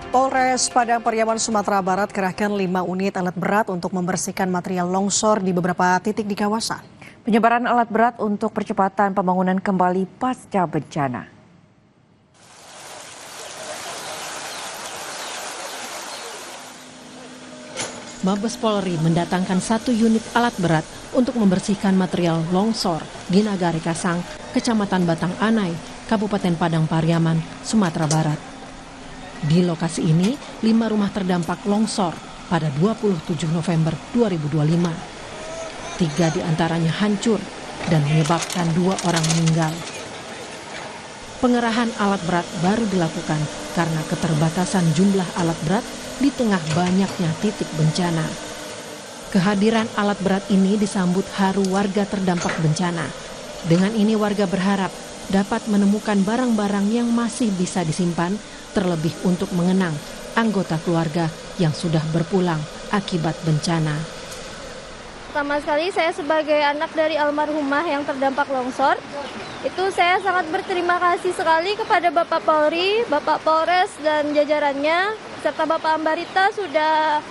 Polres Padang Pariaman, Sumatera Barat kerahkan 5 unit alat berat untuk membersihkan material longsor di beberapa titik di kawasan. Penyebaran alat berat untuk percepatan pembangunan kembali pasca bencana. Mabes Polri mendatangkan 1 unit alat berat untuk membersihkan material longsor di Nagari Kasang, Kecamatan Batang Anai, Kabupaten Padang Pariaman, Sumatera Barat. Di lokasi ini, 5 rumah terdampak longsor pada 27 November 2025. 3 diantaranya hancur dan menyebabkan 2 orang meninggal. Pengerahan alat berat baru dilakukan karena keterbatasan jumlah alat berat di tengah banyaknya titik bencana. Kehadiran alat berat ini disambut haru warga terdampak bencana. Dengan ini warga berharap dapat menemukan barang-barang yang masih bisa disimpan, terlebih untuk mengenang anggota keluarga yang sudah berpulang akibat bencana. Pertama sekali saya sebagai anak dari almarhumah yang terdampak longsor, itu saya sangat berterima kasih sekali kepada Bapak Polri, Bapak Polres dan jajarannya, serta Bapak Ambarita sudah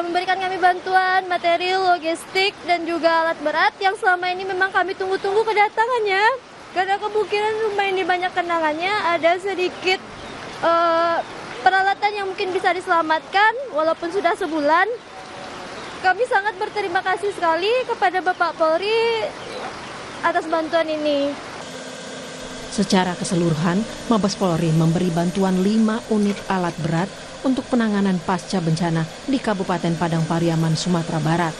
memberikan kami bantuan material, logistik dan juga alat berat yang selama ini memang kami tunggu-tunggu kedatangannya. Karena kemungkinan rumah ini banyak kenangannya, ada sedikit peralatan yang mungkin bisa diselamatkan walaupun sudah sebulan. Kami sangat berterima kasih sekali kepada Bapak Polri atas bantuan ini. Secara keseluruhan, Mabes Polri memberi bantuan 5 unit alat berat untuk penanganan pasca bencana di Kabupaten Padang Pariaman, Sumatera Barat.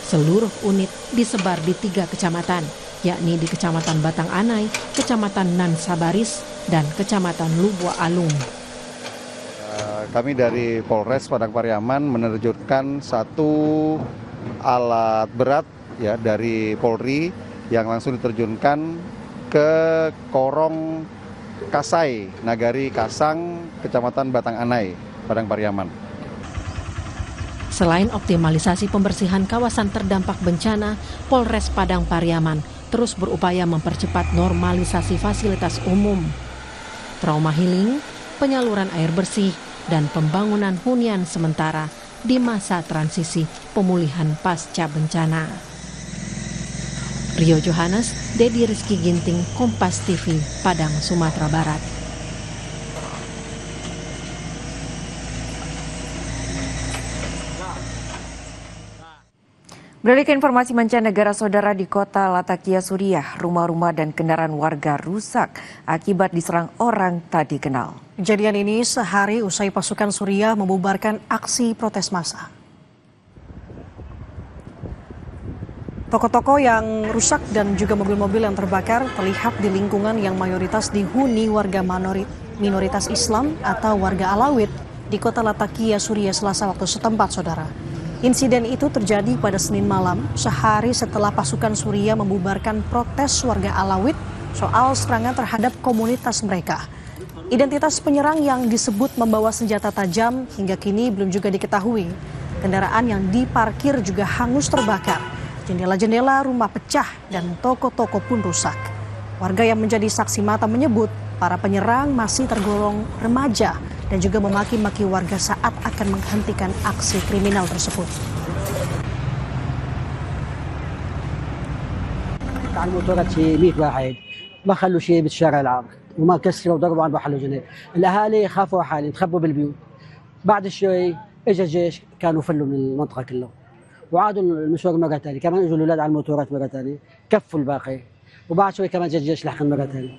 Seluruh unit disebar di 3 kecamatan, yakni di Kecamatan Batang Anai, Kecamatan Nan Sabaris, dan Kecamatan Lubua Alung. Kami dari Polres Padang Pariaman menerjunkan 1 alat berat ya dari Polri yang langsung diterjunkan ke Korong Kasai, Nagari Kasang, Kecamatan Batang Anai, Padang Pariaman. Selain optimalisasi pembersihan kawasan terdampak bencana, Polres Padang Pariaman terus berupaya mempercepat normalisasi fasilitas umum, trauma healing, penyaluran air bersih, dan pembangunan hunian sementara di masa transisi pemulihan pasca bencana. Rio Johannes, Dedi Rizky Ginting, Kompas TV, Padang, Sumatera Barat. Beralih ke informasi mancanegara, saudara, di kota Latakia, Suriah, rumah-rumah dan kendaraan warga rusak akibat diserang orang tak dikenal. Kejadian ini sehari usai pasukan Suriah membubarkan aksi protes massa. Toko-toko yang rusak dan juga mobil-mobil yang terbakar terlihat di lingkungan yang mayoritas dihuni warga minoritas Islam atau warga Alawit di kota Latakia, Suriah, Selasa waktu setempat, saudara. Insiden itu terjadi pada Senin malam, sehari setelah pasukan Suriah membubarkan protes warga Alawit soal serangan terhadap komunitas mereka. Identitas penyerang yang disebut membawa senjata tajam hingga kini belum juga diketahui. Kendaraan yang diparkir juga hangus terbakar. Jendela-jendela rumah pecah dan toko-toko pun rusak. Warga yang menjadi saksi mata menyebut para penyerang masih tergolong remaja dan juga memaki-maki warga saat akan menghentikan aksi kriminal tersebut. على الموتورات شيء 100 واحد ما خلوا شيء بالشارع العام وما كسروا وضربوا عن محل جنيه. الاهالي خافوا حالهم تخبوا بالبيوت. بعد شوي اجى الجيش كانوا فلوا من المنطقه كلها وعادوا المشوار مره ثانيه، كمان اجوا الاولاد على الموتورات مره ثانيه كفوا الباقي وبعد شوي كمان جا الجيش لحقن مره ثانيه.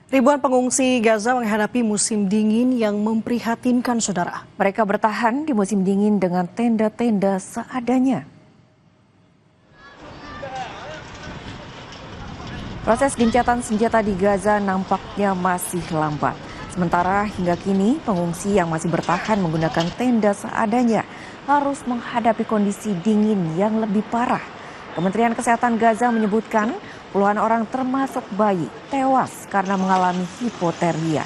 Ribuan pengungsi Gaza menghadapi musim dingin yang memprihatinkan, saudara. Mereka bertahan di musim dingin dengan tenda-tenda seadanya. Proses gencatan senjata di Gaza nampaknya masih lambat. Sementara hingga kini pengungsi yang masih bertahan menggunakan tenda seadanya harus menghadapi kondisi dingin yang lebih parah. Kementerian Kesehatan Gaza menyebutkan puluhan orang termasuk bayi tewas karena mengalami hipotermia.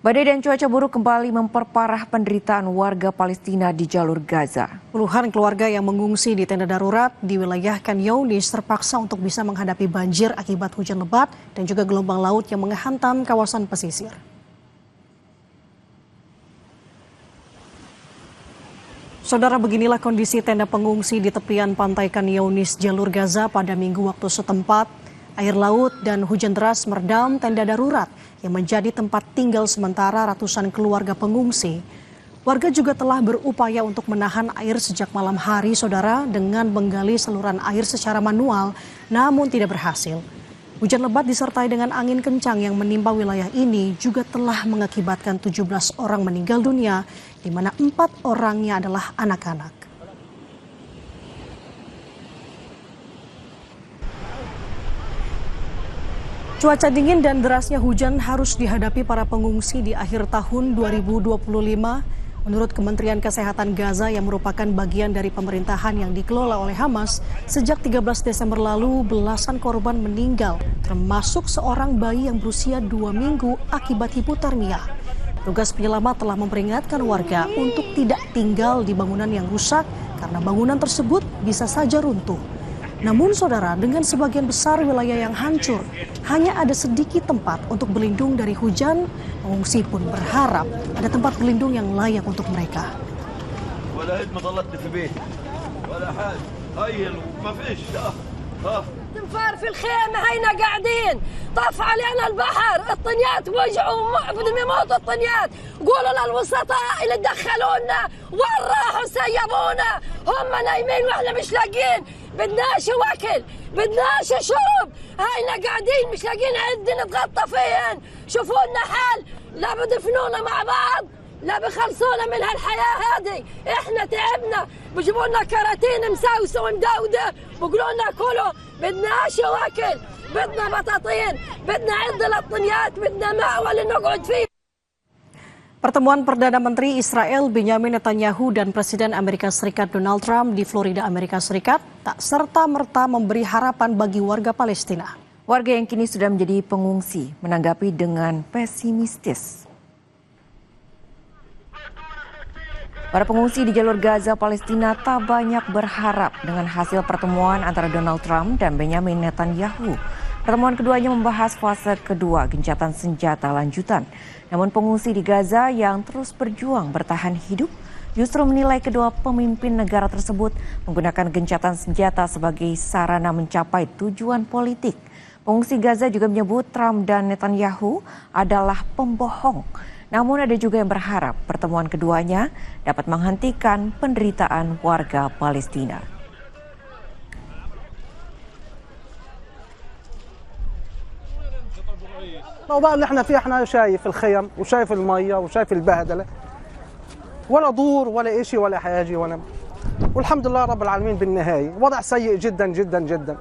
Badai dan cuaca buruk kembali memperparah penderitaan warga Palestina di jalur Gaza. Puluhan keluarga yang mengungsi di tenda darurat di wilayah Khan Younis terpaksa untuk bisa menghadapi banjir akibat hujan lebat dan juga gelombang laut yang menghantam kawasan pesisir. Saudara, beginilah kondisi tenda pengungsi di tepian pantai Khan Younis, jalur Gaza pada Minggu waktu setempat. Air laut dan hujan deras meredam tenda darurat yang menjadi tempat tinggal sementara ratusan keluarga pengungsi. Warga juga telah berupaya untuk menahan air sejak malam hari, saudara, dengan menggali saluran air secara manual, namun tidak berhasil. Hujan lebat disertai dengan angin kencang yang menimpa wilayah ini juga telah mengakibatkan 17 orang meninggal dunia, di mana 4 orangnya adalah anak-anak. Cuaca dingin dan derasnya hujan harus dihadapi para pengungsi di akhir tahun 2025. Menurut Kementerian Kesehatan Gaza yang merupakan bagian dari pemerintahan yang dikelola oleh Hamas, sejak 13 Desember lalu belasan korban meninggal, termasuk seorang bayi yang berusia 2 minggu akibat hipotermia. Tugas penyelamat telah memperingatkan warga untuk tidak tinggal di bangunan yang rusak karena bangunan tersebut bisa saja runtuh. Namun saudara, dengan sebagian besar wilayah yang hancur, hanya ada sedikit tempat untuk berlindung dari hujan. Pengungsi pun berharap ada tempat berlindung yang layak untuk mereka. تنفار في الخيمة هينا قاعدين طاف علينا البحر الطنيات وجعوا بيموت الطنيات قولوا للوسطاء اللي دخلونا وين راحوا سيبونا هم نايمين واحنا مش لاقين بدناش واكل بدناش شرب هينا قاعدين مش لاقين عد نتغطى فيهن شوفوا لنا حل لا بدفنونا مع بعض لا بخلصونا من هالحياة هذه احنا تعبنا بجيبوا لنا كراتين مساوسة ومدودة بيقولوا لنا كلوا بدناش واكل بدنا بطاطين بدنا عد للطنيات بدنا مأوى اللي نقعد فيه. Pertemuan Perdana Menteri Israel Benjamin Netanyahu dan Presiden Amerika Serikat Donald Trump di Florida, Amerika Serikat tak serta-merta memberi harapan bagi warga Palestina. Warga yang kini sudah menjadi pengungsi menanggapi dengan pesimistis. Para pengungsi di jalur Gaza, Palestina tak banyak berharap dengan hasil pertemuan antara Donald Trump dan Benjamin Netanyahu. Pertemuan keduanya membahas fase kedua gencatan senjata lanjutan. Namun pengungsi di Gaza yang terus berjuang bertahan hidup justru menilai kedua pemimpin negara tersebut menggunakan gencatan senjata sebagai sarana mencapai tujuan politik. Pengungsi Gaza juga menyebut Trump dan Netanyahu adalah pembohong. Namun ada juga yang berharap pertemuan keduanya dapat menghentikan penderitaan warga Palestina. الأوضاع اللي احنا فيها احنا شايف الخيم وشايف المية وشايف البهدلة ولا دور ولا إشي ولا حاجة والحمد لله رب العالمين بالنهاية وضع سيء جدا جدا جدا.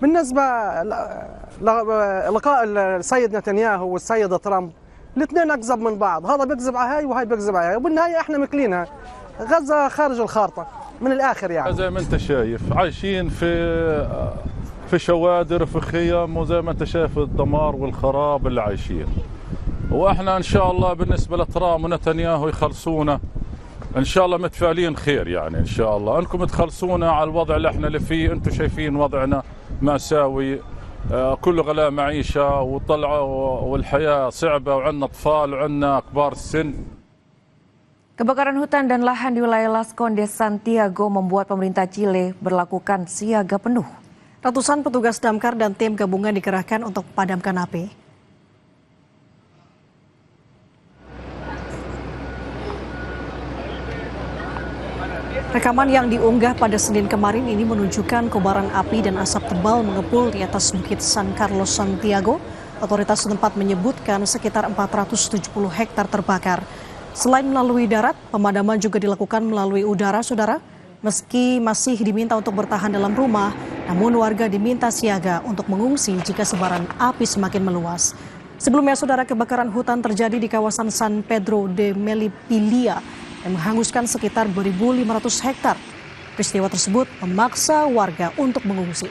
بالنسبة لقاء السيد نتنياهو والسيد ترامب الاثنين أكذب من بعض هذا بيكذب على هاي وهاي بيكذب على هاي وبالنهاية احنا مكلينها غزة خارج الخارطة من الآخر يعني. زي ما انت شايف عايشين في شوادر في خيم وزي ما انت شايف الدمار والخراب اللي عايشين واحنا ان شاء الله بالنسبه لترامب ونتنياهو يخلصونا ان شاء الله متفائلين خير يعني ان شاء الله انكم تخلصونا على الوضع اللي احنا اللي فيه انتم شايفين وضعنا مأساوي كل غلاء معيشه والحياه صعبه وعندنا اطفال وعندنا كبار السن. Kebakaran hutan dan lahan di wilayah Las Condes, Santiago membuat pemerintah Chile berlakukan siaga penuh. Ratusan petugas damkar dan tim gabungan dikerahkan untuk memadamkan api. Rekaman yang diunggah pada Senin kemarin ini menunjukkan kobaran api dan asap tebal mengepul di atas Bukit San Carlos, Santiago. Otoritas setempat menyebutkan sekitar 470 hektar terbakar. Selain melalui darat, pemadaman juga dilakukan melalui udara, saudara. Meski masih diminta untuk bertahan dalam rumah, namun warga diminta siaga untuk mengungsi jika sebaran api semakin meluas. Sebelumnya, saudara, kebakaran hutan terjadi di kawasan San Pedro de Melipilla yang menghanguskan sekitar 2.500 hektar. Peristiwa tersebut memaksa warga untuk mengungsi.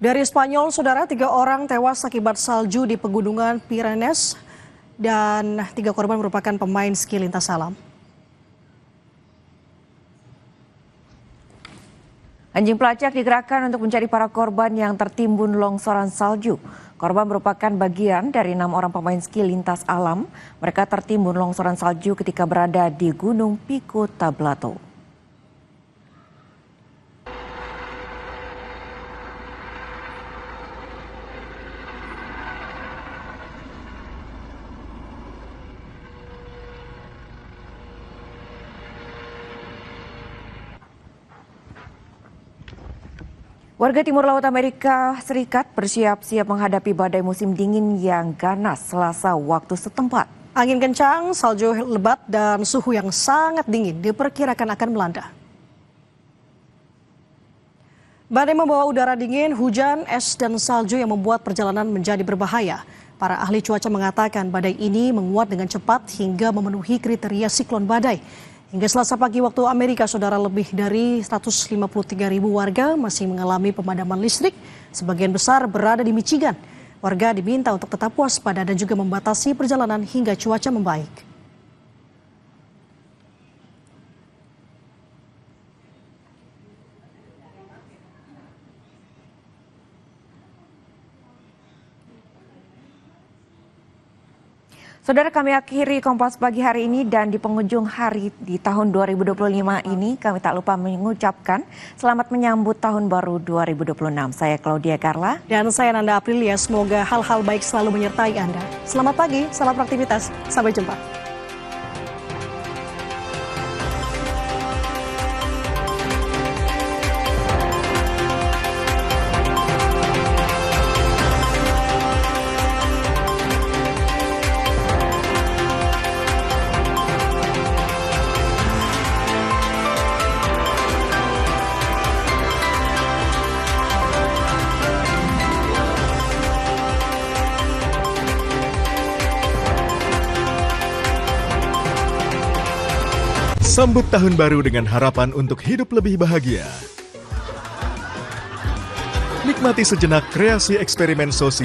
Dari Spanyol, saudara, 3 orang tewas akibat salju di pegunungan Pyrenees dan 3 korban merupakan pemain ski lintas alam. Anjing pelacak digerakkan untuk mencari para korban yang tertimbun longsoran salju. Korban merupakan bagian dari 6 orang pemain ski lintas alam. Mereka tertimbun longsoran salju ketika berada di Gunung Pico Tablato. Warga Timur Laut Amerika Serikat bersiap-siap menghadapi badai musim dingin yang ganas Selasa waktu setempat. Angin kencang, salju lebat, dan suhu yang sangat dingin diperkirakan akan melanda. Badai membawa udara dingin, hujan, es, dan salju yang membuat perjalanan menjadi berbahaya. Para ahli cuaca mengatakan badai ini menguat dengan cepat hingga memenuhi kriteria siklon badai. Hingga Selasa pagi waktu Amerika, saudara, lebih dari 153.000 warga masih mengalami pemadaman listrik. Sebagian besar berada di Michigan. Warga diminta untuk tetap waspada dan juga membatasi perjalanan hingga cuaca membaik. Saudara, kami akhiri Kompas Pagi hari ini, dan di penghujung hari di tahun 2025 ini kami tak lupa mengucapkan selamat menyambut tahun baru 2026. Saya Claudia Carla. Dan saya Nanda Aprilia, semoga hal-hal baik selalu menyertai Anda. Selamat pagi, salam aktivitas, sampai jumpa. Sambut tahun baru dengan harapan untuk hidup lebih bahagia. Nikmati sejenak kreasi eksperimen sosial